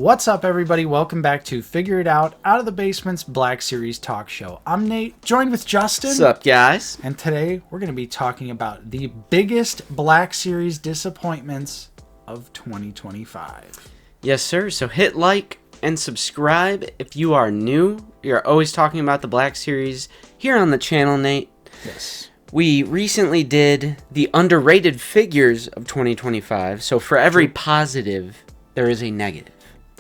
What's up, everybody? Welcome back to Figure It Out of the Basement's Black Series Talk Show. I'm Nate, joined with Justin. What's up, guys? And today we're going to be talking about the biggest Black Series disappointments of 2025. Yes, sir. So hit like and subscribe if you are new. We are always talking about the Black Series here on the channel, Nate. Yes. We recently did the underrated figures of 2025. So for every positive, there is a negative.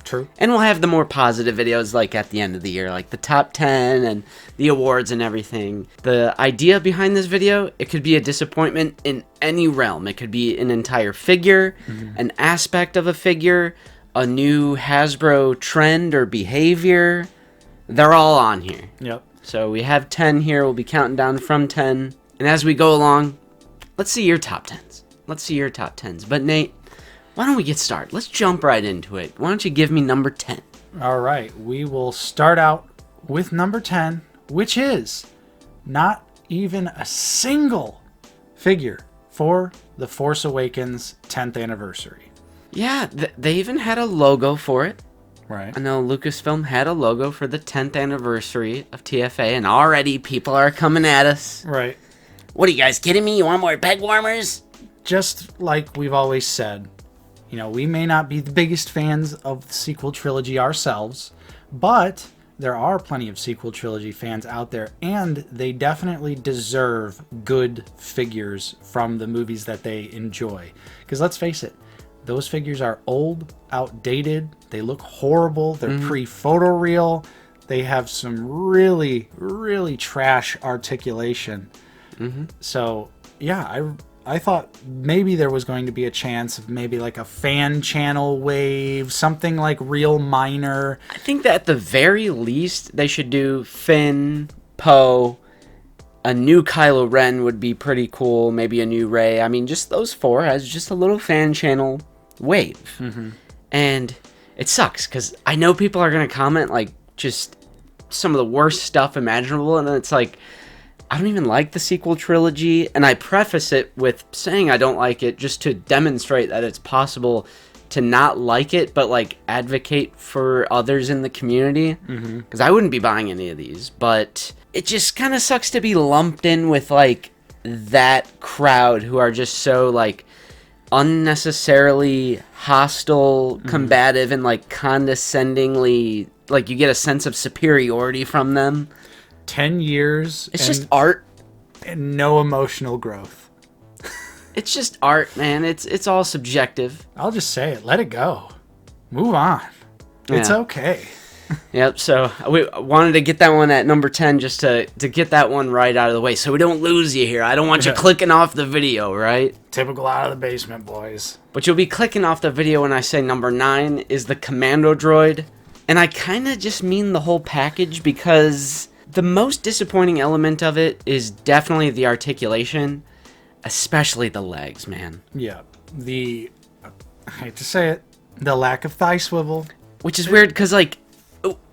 True. And we'll have the more positive videos like at the end of the year, like the top 10 and the awards and everything. The idea behind this video, it could be a disappointment in any realm. It could be an entire figure, an aspect of a figure, a new Hasbro trend or behavior. They're all on here. Yep. So we have 10 here. We'll be counting down from 10. And as we go along, let's see your top 10s. Let's see your top 10s. But Nate, why don't we get started? Let's jump right into it. Why don't you give me number 10? All right. We will start out with number 10, which is not even a single figure for The Force Awakens 10th anniversary. Yeah, they even had a logo for it. Right. I know Lucasfilm had a logo for the 10th anniversary of TFA, and already people are coming at us. Right. What are you guys kidding me? You want more peg warmers? Just like we've always said, you know, we may not be the biggest fans of the sequel trilogy ourselves, but there are plenty of sequel trilogy fans out there, and they definitely deserve good figures from the movies that they enjoy. Because let's face it, those figures are old, outdated, they look horrible, they're pre-photoreal, they have some really, really trash articulation. So, yeah, I thought maybe there was going to be a chance of maybe like a fan channel wave, something like real minor. I think that at the very least, they should do Finn, Poe, a new Kylo Ren would be pretty cool, maybe a new Rey. I mean, just those four as just a little fan channel wave. And it sucks, because I know people are going to comment, like, just some of the worst stuff imaginable, and then it's like, I don't even like the sequel trilogy, and I preface it with saying I don't like it just to demonstrate that it's possible to not like it, but like advocate for others in the community, because I wouldn't be buying any of these, but it just kind of sucks to be lumped in with like that crowd who are just so like unnecessarily hostile, combative, and like condescendingly, like you get a sense of superiority from them. 10 years. It's just art. And no emotional growth. It's just art, man. It's all subjective. I'll just say it. Let it go. Move on. It's Yeah. okay. Yep, so we wanted to get that one at number 10 just to get that one right out of the way so we don't lose you here. I don't want you clicking off the video, right? Typical Out of the Basement, boys. But you'll be clicking off the video when I say number 9 is the Commando Droid. And I kind of just mean the whole package, because the most disappointing element of it is definitely the articulation, especially the legs, man. Yeah. I hate to say it, the lack of thigh swivel. Which is weird, because, like,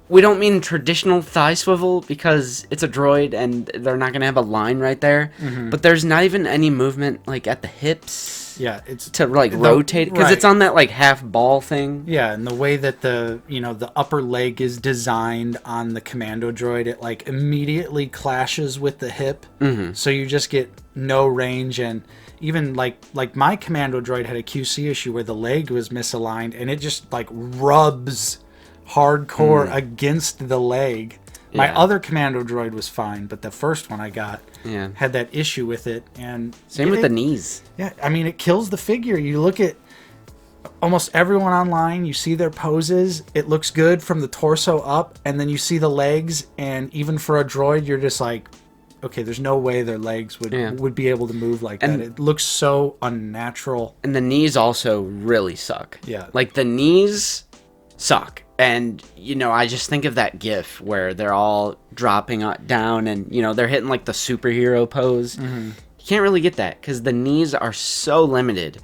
we don't mean traditional thigh swivel because it's a droid and they're not going to have a line right there. But there's not even any movement, like, at the hips. Yeah, it's to, like, rotate it, because it's on that, like, half ball thing. Yeah, and the way that the upper leg is designed on the Commando Droid, it, like, immediately clashes with the hip. So you just get no range, and even, like my Commando Droid had a QC issue where the leg was misaligned, and it just, like, rubs hardcore against the leg. My other Commando Droid was fine, but the first one I got had that issue with it. And same with the knees. Yeah, I mean, it kills the figure. You look at almost everyone online, you see their poses, it looks good from the torso up, and then you see the legs, and even for a droid, you're just like, okay, there's no way their legs would be able to move like that. It looks so unnatural. And the knees also really suck. Yeah. Like, the knees suck. And, you know, I just think of that GIF where they're all dropping down and, you know, they're hitting, like, the superhero pose. You can't really get that because the knees are so limited.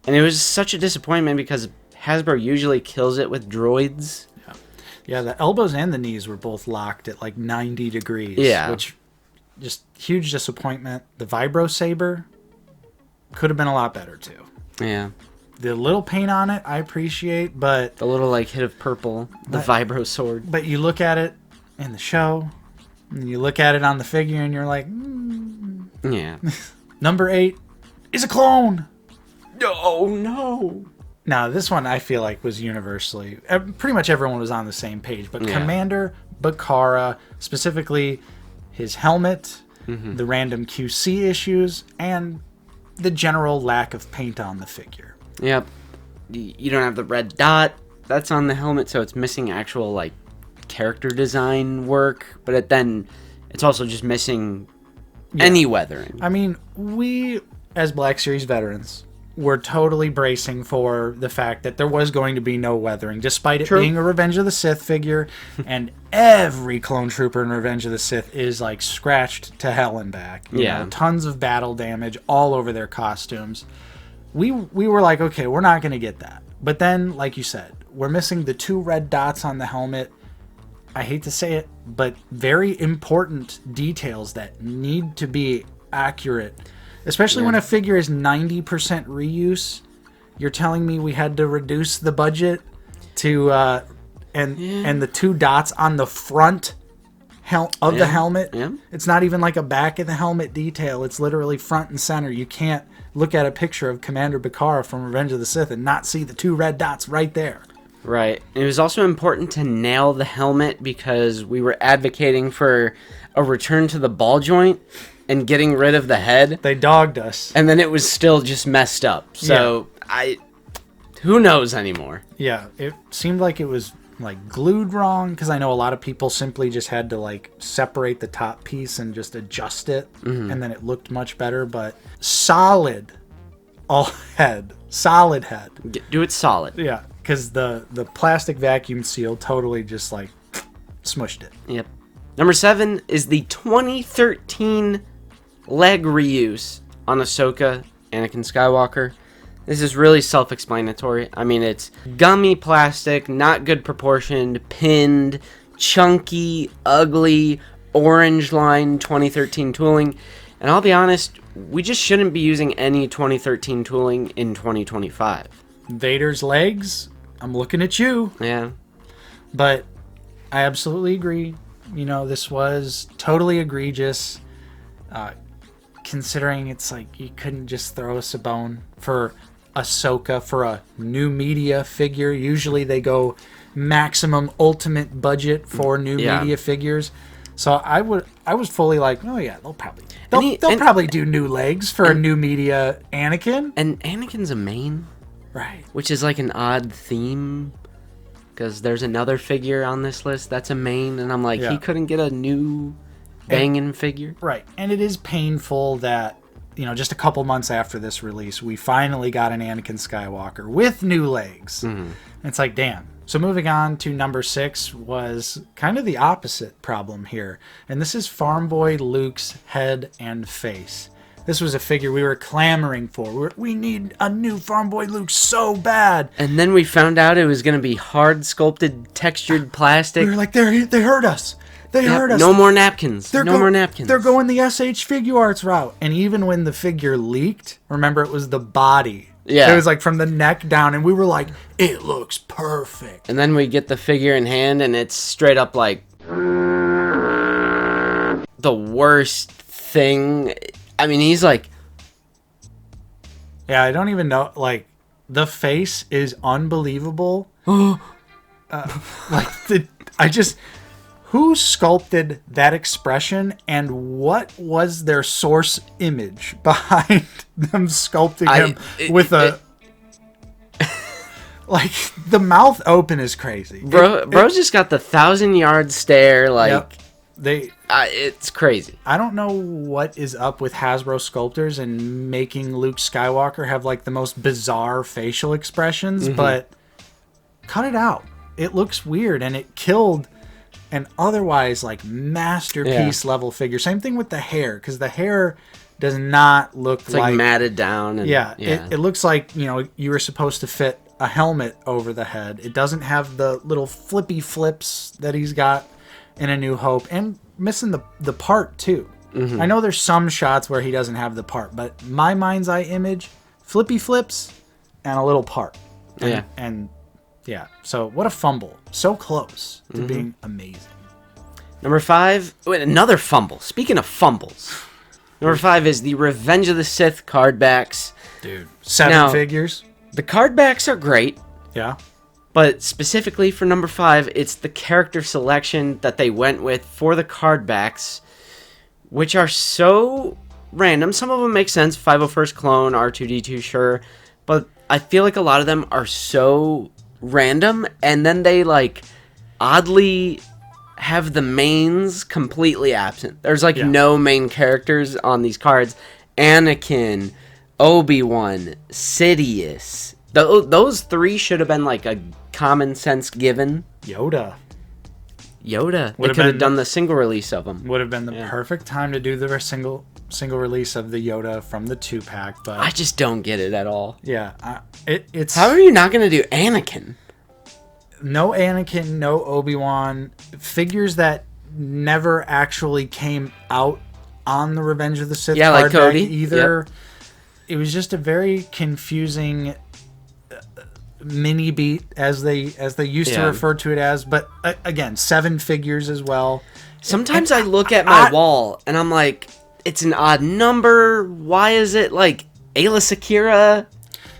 And it was such a disappointment because Hasbro usually kills it with droids. Yeah, the elbows and the knees were both locked at, like, 90 degrees. Yeah. Which, just huge disappointment. The Vibro Saber could have been a lot better, too. Yeah. the little paint on it, I appreciate, but The little like hit of purple, the vibro sword. but you look at it in the show, and you look at it on the figure, and you're like, Yeah. Number 8 is a clone. Oh no. Now, this one I feel like was universally, pretty much everyone was on the same page, but Yeah. Commander Bakara, specifically his helmet, the random QC issues, and the general lack of paint on the figure. Yep. You don't have the red dot that's on the helmet, so it's missing actual like character design work, but then it's also just missing any weathering. I mean, we, as Black Series veterans, were totally bracing for the fact that there was going to be no weathering, despite it being a Revenge of the Sith figure, and every clone trooper in Revenge of the Sith is like scratched to hell and back. You know, tons of battle damage all over their costumes. We were like, okay, we're not going to get that. But then, like you said, we're missing the 2 red dots on the helmet. I hate to say it, but very important details that need to be accurate. Especially when a figure is 90% reuse. You're telling me we had to reduce the budget to and the 2 dots on the front of the helmet. Yeah. It's not even like a back of the helmet detail. It's literally front and center. You can't look at a picture of Commander Bakara from Revenge of the Sith and not see the 2 red dots right there. Right. It was also important to nail the helmet because we were advocating for a return to the ball joint and getting rid of the head. They dogged us. And then it was still just messed up. So who knows anymore? Yeah, it seemed like it was like glued wrong, because I know a lot of people simply just had to like separate the top piece and just adjust it, and then it looked much better. But solid head. Do it solid. Yeah, because the plastic vacuum seal totally just like smushed it. Yep. Number 7 is the 2013 leg reuse on Ahsoka, Anakin Skywalker. This is really self-explanatory. I mean, it's gummy plastic, not good proportioned, pinned, chunky, ugly, orange line 2013 tooling. And I'll be honest, we just shouldn't be using any 2013 tooling in 2025. Vader's legs, I'm looking at you. Yeah. But I absolutely agree. You know, this was totally egregious, considering it's like you couldn't just throw us a bone for Ahsoka for a new media figure. Usually they go maximum ultimate budget for new media figures. So I was fully like, oh yeah, they'll probably do new legs for a new media Anakin. And Anakin's a main, right? Which is like an odd theme, because there's another figure on this list that's a main, and I'm like, he couldn't get a new banging figure, right? And it is painful that, you know, just a couple months after this release, we finally got an Anakin Skywalker with new legs. And it's like, damn. So moving on to number 6 was kind of the opposite problem here. And this is Farm Boy Luke's head and face. This was a figure we were clamoring for. We need a new Farm Boy Luke so bad. And then we found out it was going to be hard sculpted, textured plastic. We were like, they heard us. They heard us. No more napkins. No more napkins. They're going the SH Figure Arts route. And even when the figure leaked, remember, it was the body. Yeah. It was like from the neck down, and we were like, it looks perfect. And then we get the figure in hand, and it's straight up like the worst thing. I mean, he's like... Yeah, I don't even know. Like, the face is unbelievable. Who sculpted that expression, and what was their source image behind them sculpting him with a... Like, the mouth open is crazy. Bro's just got the 1,000-yard stare, like... Yep. It's crazy. I don't know what is up with Hasbro sculptors and making Luke Skywalker have, like, the most bizarre facial expressions, but cut it out. It looks weird, and it killed... an otherwise like masterpiece level figure. Same thing with the hair, because the hair does not look it's like matted down. And, it looks like, you know, you were supposed to fit a helmet over the head. It doesn't have the little flippy flips that he's got in A New Hope, and missing the part too. I know there's some shots where he doesn't have the part, but my mind's eye image, flippy flips, and a little part. And, Yeah. And yeah, so what a fumble. So close to being amazing. Number 5, wait, another fumble. Speaking of fumbles, number 5 is the Revenge of the Sith card backs. Dude, 7 Now- figures. The card backs are great, Yeah. but specifically for number 5, it's the character selection that they went with for the card backs, which are so random. Some of them make sense. 501st Clone, R2-D2, sure. But I feel like a lot of them are so random, and then they, like, oddly have the mains completely absent. There's, like, no main characters on these cards. Anakin, Obi-Wan, Sidious. Those 3 should have been, like, a common sense given. Yoda. They could have done the single release of them. Would have been the perfect time to do the single release of the Yoda from the 2-pack, but I just don't get it at all. yeah, it's How are you not going to do Anakin? no Anakin, no Obi-Wan, figures that never actually came out on the Revenge of the Sith Yeah, like card back Cody. either. It was just a very confusing mini beat as they used to refer to it as, but again, 7 figures as well. Sometimes I look at my wall and I'm like, it's an odd number. Why is it like Ayla Sakura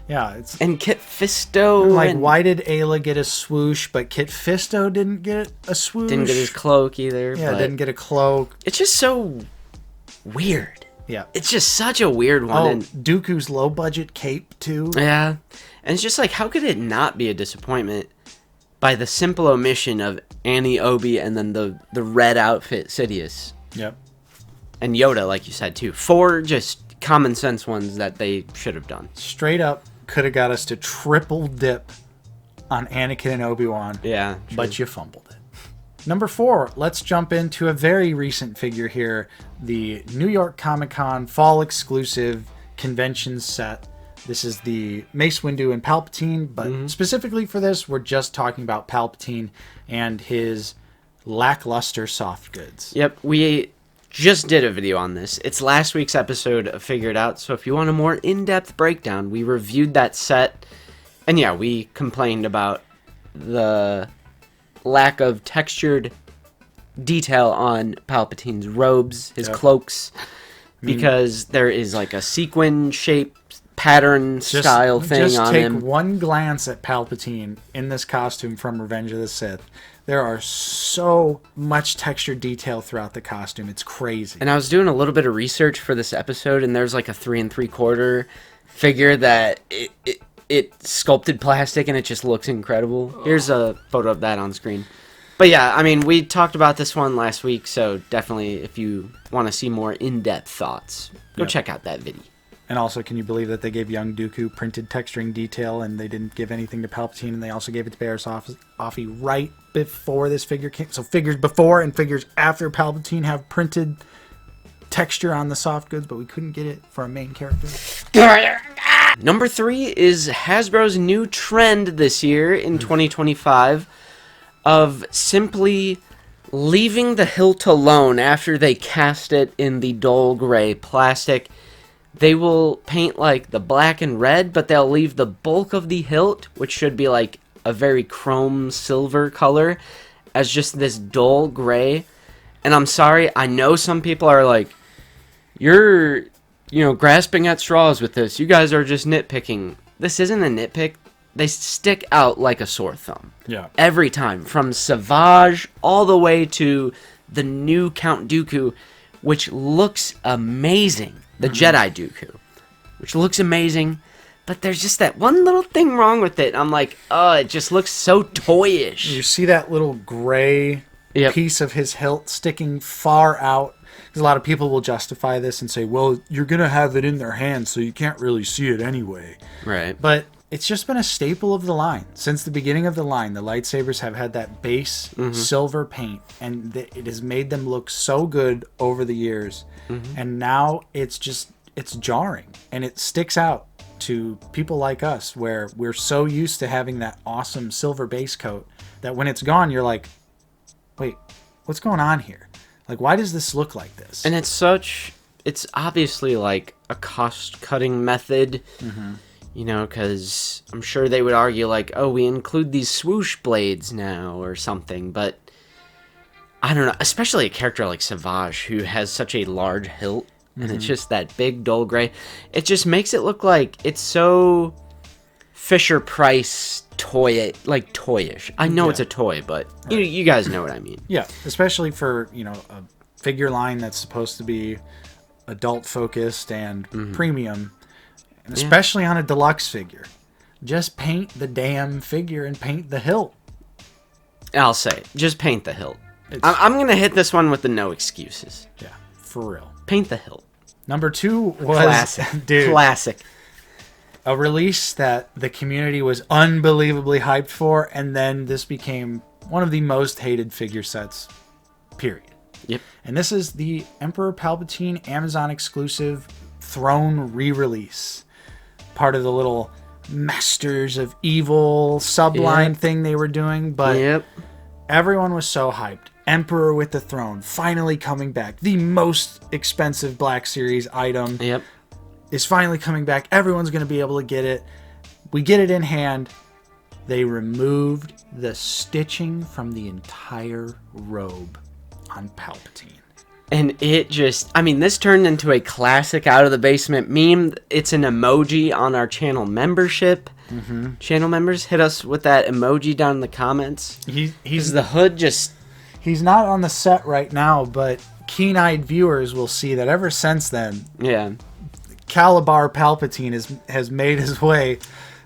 Yeah, it's and Kit Fisto? like, and why did Ayla get a swoosh, but Kit Fisto didn't get a swoosh? didn't get his cloak either. Yeah, but didn't get a cloak. it's just so weird. Yeah. It's just such a weird one. Oh, And Dooku's low budget cape too. yeah. And it's just like, how could it not be a disappointment by the simple omission of Annie, Obi, and then the red outfit Sidious? Yep. And Yoda, like you said, too. 4 just common sense ones that they should have done. Straight up could have got us to triple dip on Anakin and Obi-Wan. Yeah. But you fumbled it. Number 4, let's jump into a very recent figure here. The New York Comic-Con fall exclusive convention set. This is the Mace Windu and Palpatine, but specifically for this, we're just talking about Palpatine and his lackluster soft goods. Yep, we just did a video on this. It's last week's episode of Figure It Out, so if you want a more in-depth breakdown, we reviewed that set. And yeah, we complained about the lack of textured detail on Palpatine's robes, his cloaks, because there is like a sequin shape pattern style thing just on take him. one glance at Palpatine in this costume from Revenge of the Sith. There are so much textured detail throughout the costume. It's crazy. And I was doing a little bit of research for this episode, and there's like a 3 3/4 figure that it sculpted plastic, and it just looks incredible. Here's a photo of that on screen. But yeah, I mean, we talked about this one last week, so definitely if you want to see more in-depth thoughts, go check out that video. And also, can you believe that they gave young Dooku printed texturing detail and they didn't give anything to Palpatine, and they also gave it to Barriss Offee right before this figure came? So figures before and figures after Palpatine have printed texture on the soft goods, but we couldn't get it for a main character. Number 3 is Hasbro's new trend this year in 2025 of simply leaving the hilt alone after they cast it in the dull gray plastic. They will paint like the black and red, but they'll leave the bulk of the hilt, which should be like a very chrome silver color, as just this dull gray. And I'm sorry, I know some people are like, you're, grasping at straws with this. You guys are just nitpicking. This isn't a nitpick. They stick out like a sore thumb. Yeah. Every time. From Savage all the way to the new Count Dooku, which looks amazing. The Jedi Dooku, which looks amazing, but there's just that one little thing wrong with it. I'm like, oh, it just looks so toyish. You see that little gray piece of his hilt sticking far out? Because a lot of people will justify this and say, well, you're going to have it in their hands, so you can't really see it anyway. Right. But it's just been a staple of the line. Since the beginning of the line, the lightsabers have had that base silver paint, and it has made them look so good over the years. And now it's jarring, and it sticks out to people like us, where we're so used to having that awesome silver base coat that when it's gone, you're like, wait, what's going on here? Like, why does this look like this? And it's obviously like a cost-cutting method. You know, because I'm sure they would argue like, oh, we include these swoosh blades now or something. But I don't know, especially a character like Savage, who has such a large hilt, and it's just that big dull gray. It just makes it look like it's so Fisher Price toyish. I know it's a toy, but you guys know what I mean. Yeah, especially for, you know, a figure line that's supposed to be adult focused and premium, and especially on a deluxe figure. Just paint the damn figure and paint the hilt. I'll say, just paint the hilt. I'm going to hit this one with the no excuses. Yeah, for real. Paint the hilt. Number 2 was Classic. dude, Classic. a release that the community was unbelievably hyped for, and then this became one of the most hated figure sets, period. Yep. And this is the Emperor Palpatine Amazon exclusive Throne re-release. Part of the little Masters of Evil subline thing they were doing, but everyone was so hyped. Emperor with the Throne finally coming back. The most expensive Black Series item is finally coming back. Everyone's going to be able to get it. We get it in hand. They removed the stitching from the entire robe on Palpatine. And it just, I mean, this turned into a classic out of the basement meme. It's an emoji on our channel membership. Channel members, hit us with that emoji down in the comments. He's the hood just... He's not on the set right now, but keen-eyed viewers will see that ever since then, Calabar Palpatine has made his way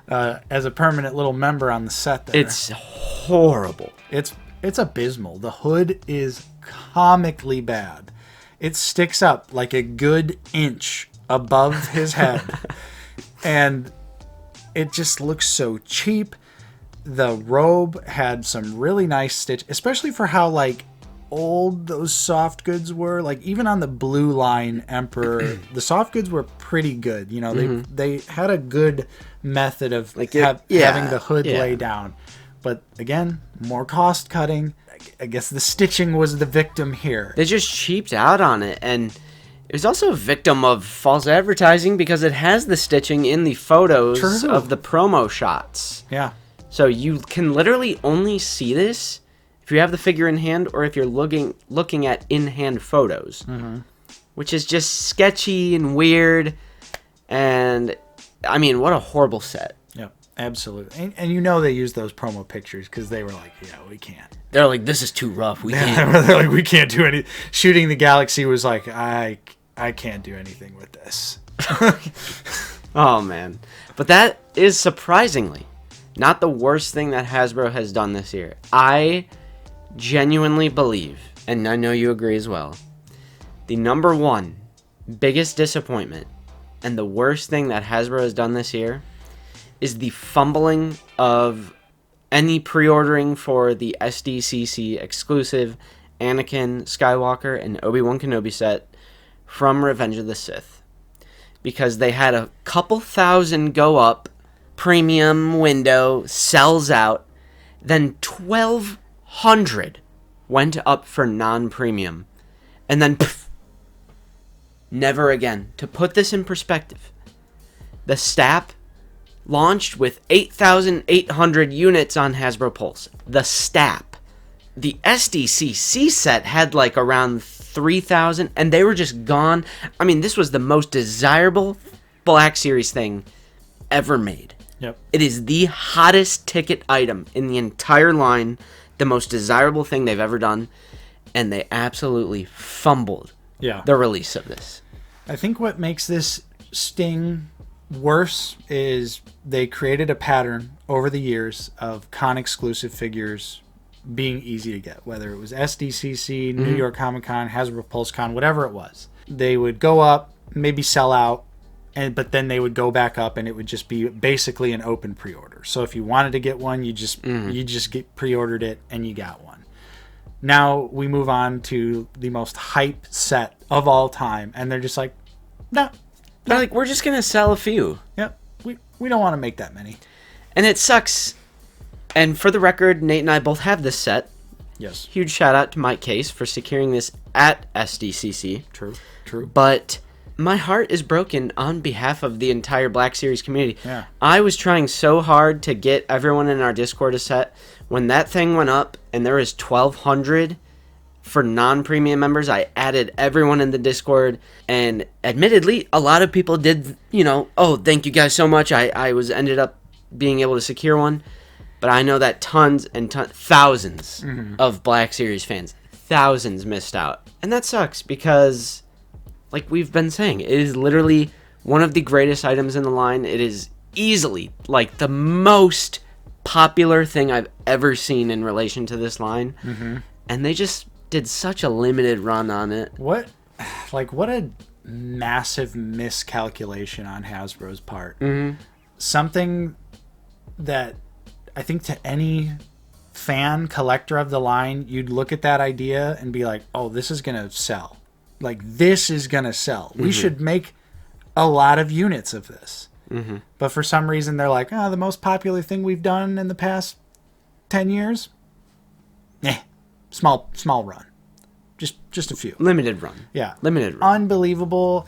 as a permanent little member on the set there. It's horrible. It's abysmal. The hood is comically bad. It sticks up like a good inch above his head. And it just looks so cheap. The robe had some really nice stitch, especially for how like old those soft goods were. Like even on the blue line Emperor, the soft goods were pretty good. You know, they had a good method of like having the hood lay down. But again, more cost cutting. I guess the stitching was the victim here. They just cheaped out on it, and it was also a victim of false advertising because it has the stitching in the photos of the promo shots. Yeah. So you can literally only see this if you have the figure in hand or if you're looking at in-hand photos, which is just sketchy and weird. And I mean, what a horrible set. Yep, absolutely. And you know they used those promo pictures because they were like, yeah, we can't. They're like, this is too rough. We can't. They're like, we can't do any. Shooting the Galaxy was like, I can't do anything with this. Oh man, but that is surprisingly not the worst thing that Hasbro has done this year. I genuinely believe, and I know you agree as well, the number one biggest disappointment and the worst thing that Hasbro has done this year is the fumbling of any pre-ordering for the SDCC exclusive Anakin Skywalker and Obi-Wan Kenobi set from Revenge of the Sith. Because they had a couple thousand go up, premium window, sells out, then 1,200 went up for non-premium, and then never again. To put this in perspective, the STAP launched with 8,800 units on Hasbro Pulse. The STAP. The SDCC set had like around 3,000, and they were just gone. I mean, this was the most desirable Black Series thing ever made. Yep. It is the hottest ticket item in the entire line, the most desirable thing they've ever done, and they absolutely fumbled the release of this. I think what makes this sting worse is they created a pattern over the years of con-exclusive figures being easy to get, whether it was SDCC, New York Comic Con, Hasbro Pulse Con, whatever it was. They would go up, maybe sell out, but then they would go back up, and it would just be basically an open pre-order. So if you wanted to get one, you just get pre-ordered it and you got one. Now we move on to the most hype set of all time, and they're just like, no. They're like, we're just gonna sell a few. Yep, we don't want to make that many. And it sucks. And for the record, Nate and I both have this set. Yes. Huge shout out to Mike Case for securing this at SDCC. True. But my heart is broken on behalf of the entire Black Series community. Yeah. I was trying so hard to get everyone in our Discord a set. When that thing went up and there was 1,200 for non-premium members, I added everyone in the Discord, and admittedly, a lot of people did, oh, thank you guys so much. I ended up being able to secure one, but I know that thousands of Black Series fans, thousands missed out. And that sucks because, like we've been saying, it is literally one of the greatest items in the line. It is easily, like, the most popular thing I've ever seen in relation to this line. And they just did such a limited run on it. What a massive miscalculation on Hasbro's part. Something that I think to any fan collector of the line, you'd look at that idea and be like, oh, this is gonna sell. Like, this is gonna sell. We should make a lot of units of this. But for some reason they're like, the most popular thing we've done in the past 10 years, small run, just a few, Limited run. Unbelievable.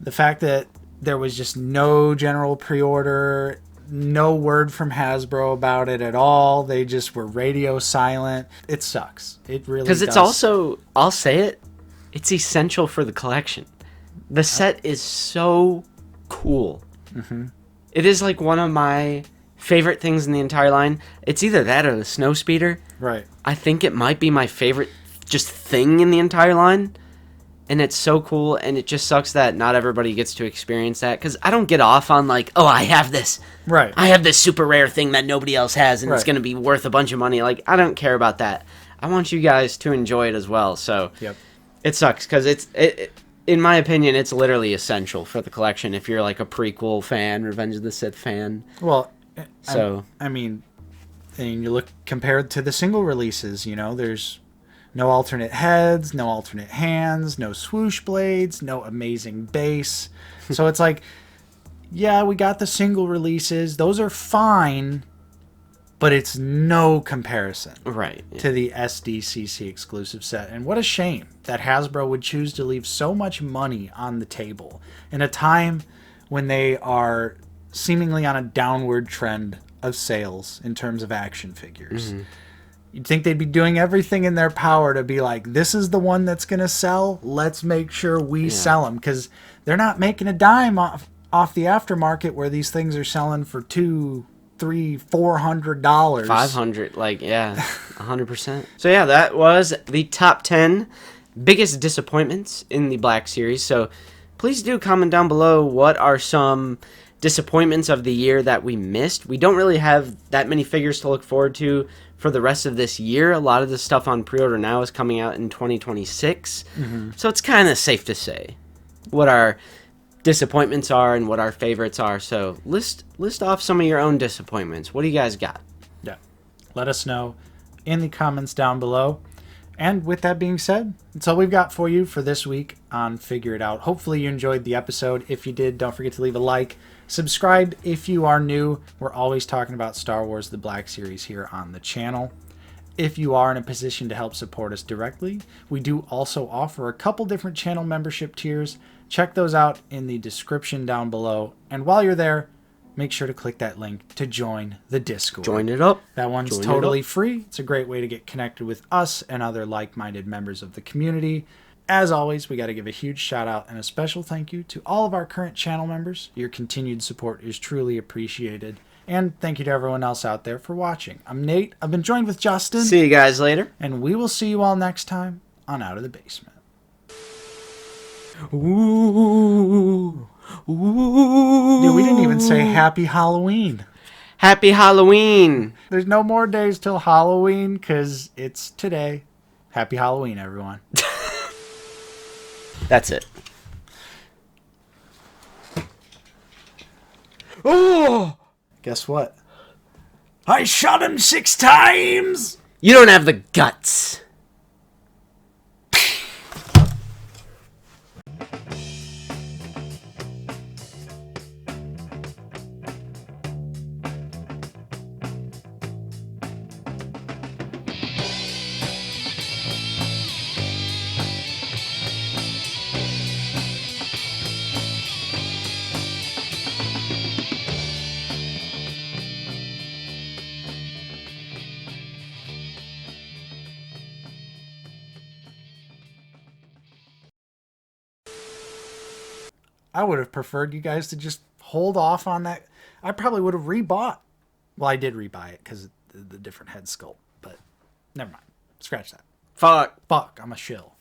The fact that there was just no general pre-order, no word from Hasbro about it at all. They just were radio silent. It sucks. It really does. Because it's also, I'll say it, it's essential for the collection. The set is so cool. It is like one of my favorite things in the entire line. It's either that or the snow speeder. Right. I think it might be my favorite just thing in the entire line. And it's so cool, and it just sucks that not everybody gets to experience that. Because I don't get off on like, oh, I have this. Right. I have this super rare thing that nobody else has, and it's Right. going to be worth a bunch of money. Like, I don't care about that. I want you guys to enjoy it as well. So it sucks because it in my opinion, it's literally essential for the collection if you're like a prequel fan, Revenge of the Sith fan. Well, so I mean, and you look compared to the single releases, there's no alternate heads, no alternate hands, no swoosh blades, no amazing base. So it's like, yeah, we got the single releases. Those are fine, but it's no comparison to the SDCC exclusive set. And what a shame that Hasbro would choose to leave so much money on the table in a time when they are seemingly on a downward trend of sales in terms of action figures. You'd think they'd be doing everything in their power to be like, this is the one that's going to sell. Let's make sure we sell them, because they're not making a dime off the aftermarket where these things are selling for $200, $300, $400, $500, 100%. So yeah, that was the top 10 biggest disappointments in the Black Series. So please do comment down below what are some disappointments of the year that we missed. We don't really have that many figures to look forward to for the rest of this year. A lot of the stuff on pre-order now is coming out in 2026. So it's kind of safe to say what our disappointments are and what our favorites are. So list off some of your own disappointments. What do you guys got? Yeah. Let us know in the comments down below. And with that being said, that's all we've got for you for this week on Figure It Out. Hopefully you enjoyed the episode. If you did, don't forget to leave a like. Subscribe if you are new. We're always talking about Star Wars The Black Series here on the channel. If you are in a position to help support us directly, we do also offer a couple different channel membership tiers. Check those out in the description down below. And while you're there, make sure to click that link to join the Discord. Join it up. That one's totally free. It's a great way to get connected with us and other like-minded members of the community. As always, we got to give a huge shout out and a special thank you to all of our current channel members. Your continued support is truly appreciated. And thank you to everyone else out there for watching. I'm Nate. I've been joined with Justin. See you guys later. And we will see you all next time on Out of the Basement. Ooh. Ooh. Dude, we didn't even say Happy Halloween. Happy Halloween. There's no more days till Halloween because it's today. Happy Halloween, everyone. That's it. Oh! Guess what? I shot him 6 times! You don't have the guts. I would have preferred you guys to just hold off on that. I probably would have rebought. Well, I did rebuy it because the different head sculpt, but never mind. Scratch that. Fuck. Fuck, I'm a shill.